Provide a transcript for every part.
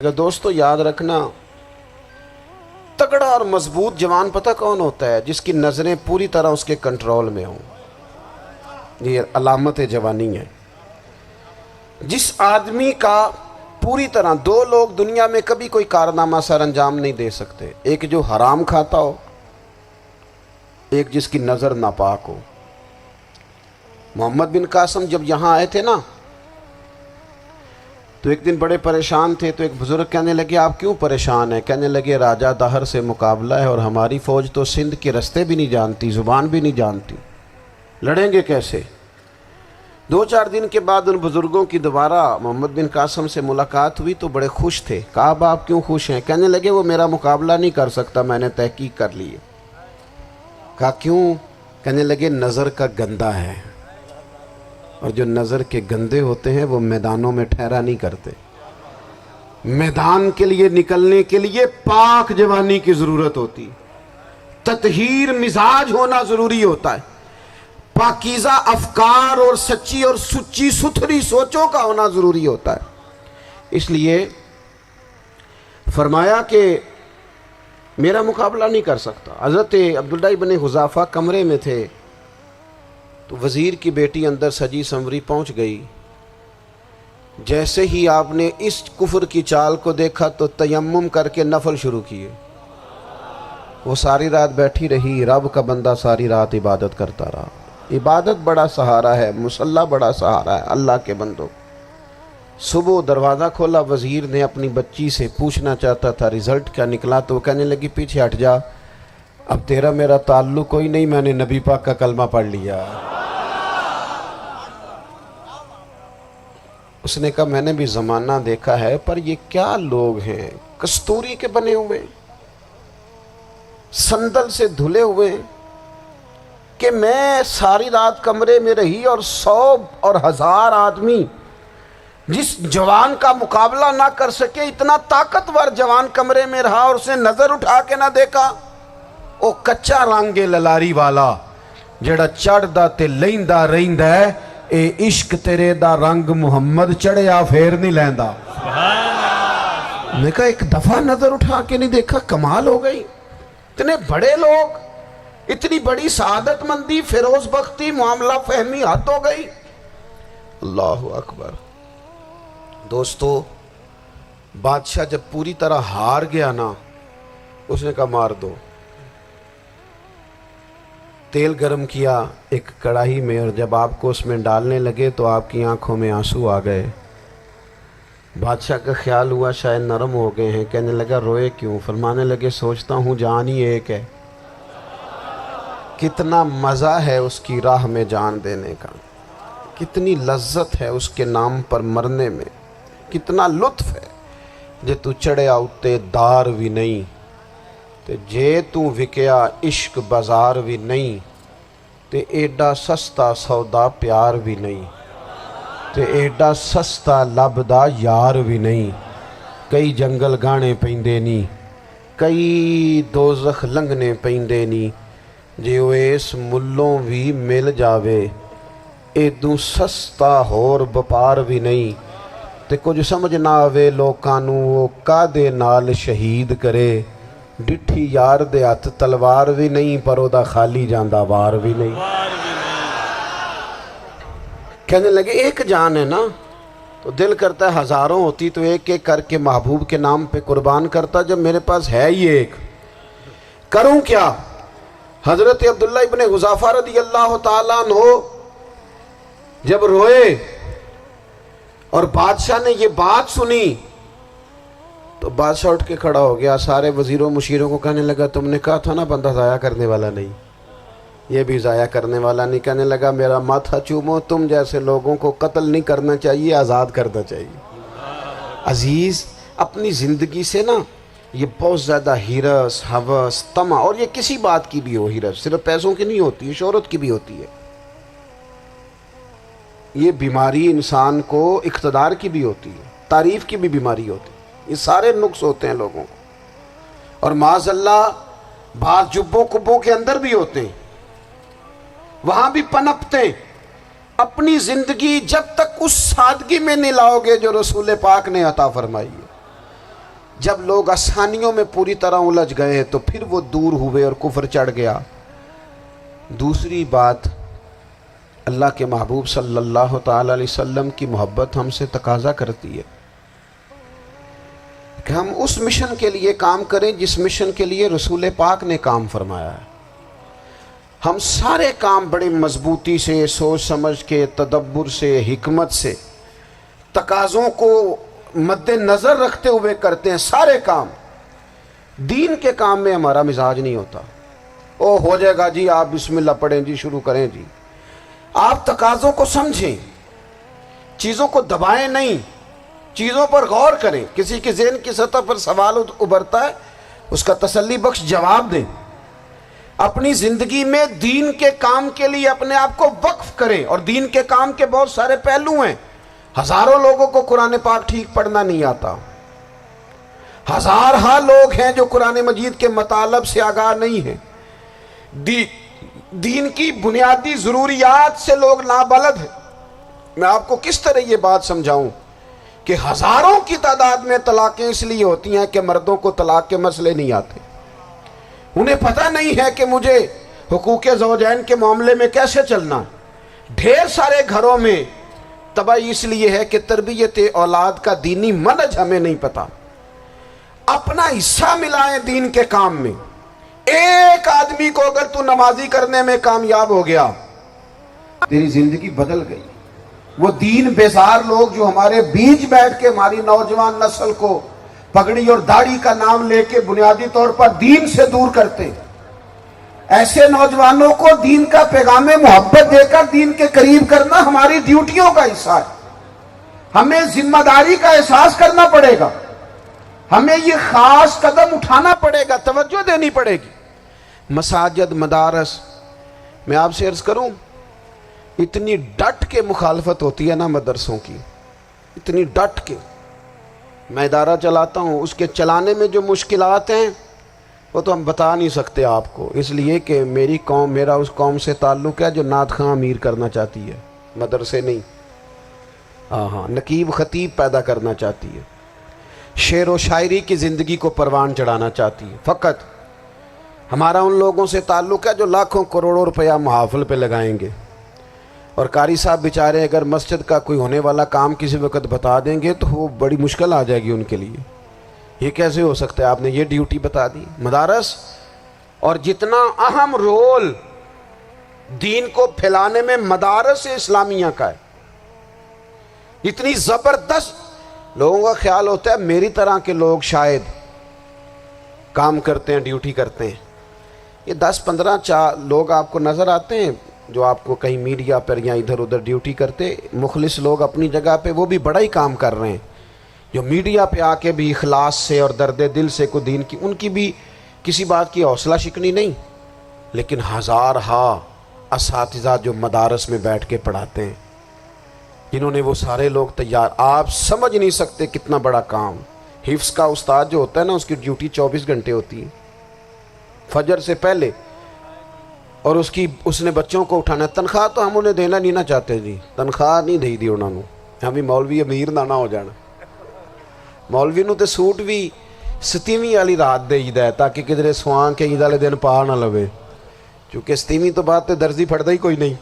دوستو یاد رکھنا، تگڑا اور مضبوط جوان پتہ کون ہوتا ہے؟ جس کی نظریں پوری طرح اس کے کنٹرول میں ہوں۔ یہ علامت جوانی ہے۔ جس آدمی کا پوری طرح، دو لوگ دنیا میں کبھی کوئی کارنامہ سر انجام نہیں دے سکتے، ایک جو حرام کھاتا ہو، ایک جس کی نظر ناپاک ہو۔ محمد بن قاسم جب یہاں آئے تھے نا، تو ایک دن بڑے پریشان تھے، تو ایک بزرگ کہنے لگے آپ کیوں پریشان ہیں؟ کہنے لگے راجہ دہر سے مقابلہ ہے اور ہماری فوج تو سندھ کے رستے بھی نہیں جانتی، زبان بھی نہیں جانتی، لڑیں گے کیسے؟ 2-4 دن کے بعد ان بزرگوں کی دوبارہ محمد بن قاسم سے ملاقات ہوئی تو بڑے خوش تھے۔ کہا اب آپ کیوں خوش ہیں؟ کہنے لگے وہ میرا مقابلہ نہیں کر سکتا، میں نے تحقیق کر لی ہے۔ کہا کیوں؟ کہنے لگے نظر کا گندہ ہے، اور جو نظر کے گندے ہوتے ہیں وہ میدانوں میں ٹھہرا نہیں کرتے۔ میدان کے لیے نکلنے کے لیے پاک جوانی کی ضرورت ہوتی، تطہیر مزاج ہونا ضروری ہوتا ہے، پاکیزہ افکار اور سچی اور سچی ستھری سوچوں کا ہونا ضروری ہوتا ہے۔ اس لیے فرمایا کہ میرا مقابلہ نہیں کر سکتا۔ حضرت عبداللہ ابن حذافہ کمرے میں تھے، تو وزیر کی بیٹی اندر سجی سنوری پہنچ گئی۔ جیسے ہی آپ نے اس کفر کی چال کو دیکھا تو تیمم کر کے نفل شروع کیے۔ وہ ساری رات بیٹھی رہی، رب کا بندہ ساری رات عبادت کرتا رہا۔ عبادت بڑا سہارا ہے، مصلی بڑا سہارا ہے اللہ کے بندوں۔ صبح دروازہ کھولا، وزیر نے اپنی بچی سے پوچھنا چاہتا تھا رزلٹ کیا نکلا، تو وہ کہنے لگی پیچھے ہٹ جا، اب تیرا میرا تعلق کوئی نہیں، میں نے نبی پاک کا کلمہ پڑھ لیا۔ اس نے کہا میں نے بھی زمانہ دیکھا ہے، پر یہ کیا لوگ ہیں، کستوری کے بنے ہوئے، سندل سے دھلے ہوئے، کہ میں ساری رات کمرے میں رہی اور 100 اور 1000 آدمی جس جوان کا مقابلہ نہ کر سکے، اتنا طاقتور جوان کمرے میں رہا اور اس نے نظر اٹھا کے نہ دیکھا۔ او کچا رنگ للاری والا جڑا چڑھدا تے لیندا رہندا ہے، اے عشق تیرے دا رنگ محمد چڑھیا پھر نہیں لیندا۔ میں کہا ایک دفعہ نظر اٹھا کے نہیں دیکھا، کمال ہو گئی۔ اتنے بڑے لوگ، اتنی بڑی سعادت مندی، فیروز بختی، معاملہ فہمی حد ہو گئی۔ اللہ اکبر۔ دوستو بادشاہ جب پوری طرح ہار گیا نا، اس نے کہا مار دو۔ تیل گرم کیا ایک کڑاہی میں، اور جب آپ کو اس میں ڈالنے لگے تو آپ کی آنکھوں میں آنسو آ گئے۔ بادشاہ کا خیال ہوا شاید نرم ہو گئے ہیں، کہنے لگا روئے کیوں؟ فرمانے لگے سوچتا ہوں جان ہی ایک ہے، کتنا مزہ ہے اس کی راہ میں جان دینے کا، کتنی لذت ہے اس کے نام پر مرنے میں، کتنا لطف ہے۔ جے تو چڑھیا اتے دار بھی نہیں، تے جے تو وکیا عشق بازار بھی نہیں، تے ایڈا سستا سودا پیار بھی نہیں، تے ایڈا سستا لبدا یار بھی نہیں۔ کئی جنگل گانے پیندے نہیں، کئی دوزخ لنگنے پیندے نہیں، جے وہ اس ملوں بھی مل جاوے، ایدوں سستا ہور بپار بھی نہیں۔ تے کچھ سمجھ نہ آوے لوکاں نوں وہ کادے نال شہید کرے، ڈٹھی یار دے ہاتھ تلوار بھی نہیں، پر او دا خالی جاندہ وار بھی نہیں۔ کہنے لگے ایک جان ہے نا، تو دل کرتا ہے ہزاروں ہوتی تو ایک ایک کر کے محبوب کے نام پہ قربان کرتا، جب میرے پاس ہے ہی ایک، کروں کیا؟ حضرت عبداللہ ابن حذافہ رضی اللہ تعالیٰ عنہ جب روئے اور بادشاہ نے یہ بات سنی، تو بادشاہ اٹھ کے کھڑا ہو گیا، سارے وزیروں مشیروں کو کہنے لگا تم نے کہا تھا نا بندہ ضائع کرنے والا نہیں، یہ بھی ضائع کرنے والا نہیں۔ کہنے لگا میرا ماتھا چومو، تم جیسے لوگوں کو قتل نہیں کرنا چاہیے، آزاد کرنا چاہیے۔ عزیز اپنی زندگی سے نا یہ بہت زیادہ ہرس، ہوس، طمع، اور یہ کسی بات کی بھی ہو، ہرس صرف پیسوں کی نہیں ہوتی ہے، شہرت کی بھی ہوتی ہے، یہ بیماری انسان کو اقتدار کی بھی ہوتی ہے، تعریف کی بھی بیماری ہوتی ہے، یہ سارے نقص ہوتے ہیں لوگوں کو، اور معاذ اللہ بعض جبوں کبوں کے اندر بھی ہوتے ہیں، وہاں بھی پنپتے ہیں۔ اپنی زندگی جب تک اس سادگی میں نہیں لاؤ گے جو رسول پاک نے عطا فرمائی ہے، جب لوگ آسانیوں میں پوری طرح الجھ گئے تو پھر وہ دور ہوئے اور کفر چڑھ گیا۔ دوسری بات، اللہ کے محبوب صلی اللہ تعالی علیہ وسلم کی محبت ہم سے تقاضا کرتی ہے کہ ہم اس مشن کے لیے کام کریں جس مشن کے لیے رسول پاک نے کام فرمایا ہے۔ ہم سارے کام بڑے مضبوطی سے، سوچ سمجھ کے، تدبر سے، حکمت سے، تقاضوں کو مد نظر رکھتے ہوئے کرتے ہیں سارے کام۔ دین کے کام میں ہمارا مزاج نہیں ہوتا، او ہو جائے گا جی، آپ بسم اللہ پڑھیں جی، شروع کریں جی۔ آپ تقاضوں کو سمجھیں، چیزوں کو دبائیں نہیں، چیزوں پر غور کریں۔ کسی کے ذہن کی سطح پر سوال ابھرتا ہے، اس کا تسلی بخش جواب دیں۔ اپنی زندگی میں دین کے کام کے لیے اپنے آپ کو وقف کریں، اور دین کے کام کے بہت سارے پہلو ہیں۔ ہزاروں لوگوں کو قرآن پاک ٹھیک پڑھنا نہیں آتا، ہزارہا لوگ ہیں جو قرآن مجید کے مطالب سے آگاہ نہیں ہیں، دین کی بنیادی ضروریات سے لوگ نابلد ہیں۔ میں آپ کو کس طرح یہ بات سمجھاؤں کہ ہزاروں کی تعداد میں طلاقیں اس لیے ہوتی ہیں کہ مردوں کو طلاق کے مسئلے نہیں آتے، انہیں پتہ نہیں ہے کہ مجھے حقوق زوجین کے معاملے میں کیسے چلنا۔ ڈھیر سارے گھروں میں تباہی اس لیے ہے کہ تربیت اولاد کا دینی منہج ہمیں نہیں پتا۔ اپنا حصہ ملائیں دین کے کام میں۔ ایک آدمی کو اگر تو نمازی کرنے میں کامیاب ہو گیا، تیری زندگی بدل گئی۔ وہ دین بیزار لوگ جو ہمارے بیچ بیٹھ کے ہماری نوجوان نسل کو پگڑی اور داڑھی کا نام لے کے بنیادی طور پر دین سے دور کرتے، ایسے نوجوانوں کو دین کا پیغام محبت دے کر دین کے قریب کرنا ہماری ڈیوٹیوں کا حصہ ہے۔ ہمیں ذمہ داری کا احساس کرنا پڑے گا، ہمیں یہ خاص قدم اٹھانا پڑے گا، توجہ دینی پڑے گی۔ مساجد، مدارس، میں آپ سے عرض کروں، اتنی ڈٹ کے مخالفت ہوتی ہے نا مدرسوں کی، اتنی ڈٹ کے۔ میں ادارہ چلاتا ہوں، اس کے چلانے میں جو مشکلات ہیں وہ تو ہم بتا نہیں سکتے آپ کو، اس لیے کہ میری قوم، میرا اس قوم سے تعلق ہے جو نعت خواں امیر کرنا چاہتی ہے، مدرسے نہیں۔ ہاں، نقیب خطیب پیدا کرنا چاہتی ہے، شعر و شاعری کی زندگی کو پروان چڑھانا چاہتی ہے۔ فقط ہمارا ان لوگوں سے تعلق ہے جو لاکھوں کروڑوں روپیہ محافل پہ لگائیں گے، اور قاری صاحب بیچارے اگر مسجد کا کوئی ہونے والا کام کسی وقت بتا دیں گے تو وہ بڑی مشکل آ جائے گی ان کے لیے۔ یہ کیسے ہو سکتا ہے، آپ نے یہ ڈیوٹی بتا دی۔ مدارس، اور جتنا اہم رول دین کو پھیلانے میں مدارس اسلامیہ کا ہے، اتنی زبردست، لوگوں کا خیال ہوتا ہے میری طرح کے لوگ شاید کام کرتے ہیں، ڈیوٹی کرتے ہیں۔ یہ 10-15 لوگ آپ کو نظر آتے ہیں جو آپ کو کہیں میڈیا پر یا ادھر ادھر ڈیوٹی کرتے، مخلص لوگ اپنی جگہ پہ، وہ بھی بڑا ہی کام کر رہے ہیں، جو میڈیا پہ آ کے بھی اخلاص سے اور درد دل سے کو دین کی، ان کی بھی کسی بات کی حوصلہ شکنی نہیں۔ لیکن ہزارہا اساتذہ جو مدارس میں بیٹھ کے پڑھاتے ہیں، جنہوں نے وہ سارے لوگ تیار، آپ سمجھ نہیں سکتے کتنا بڑا کام۔ حفظ کا استاد جو ہوتا ہے نا، اس کی ڈیوٹی 24 گھنٹے ہوتی ہے، فجر سے پہلے، اور اس نے بچوں کو اٹھانا۔ تنخواہ تو ہم انہیں دینا نہیں نہ چاہتے جی، تنخواہ نہیں دے دی انہوں نے، ہمیں مولوی امیر نہ ہو جانا۔ مولوی نو تے سوٹ بھی 27ویں والی رات دے ہے تاکہ کدھر سوان کے عید والے دن پا نہ لوے، چونکہ 27ویں تو بعد تے درزی پھڑتا ہی کوئی نہیں،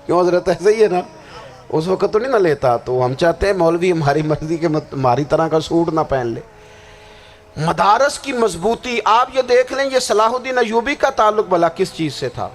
کیوں حضرت؟ ایسے ہی ہے نا، اس وقت تو نہیں نہ لیتا۔ تو ہم چاہتے ہیں مولوی ہماری مرضی کے ہماری طرح کا سوٹ نہ پہن لے۔ مدارس کی مضبوطی، آپ یہ دیکھ لیں، یہ صلاح الدین ایوبی کا تعلق بھلا کس چیز سے تھا؟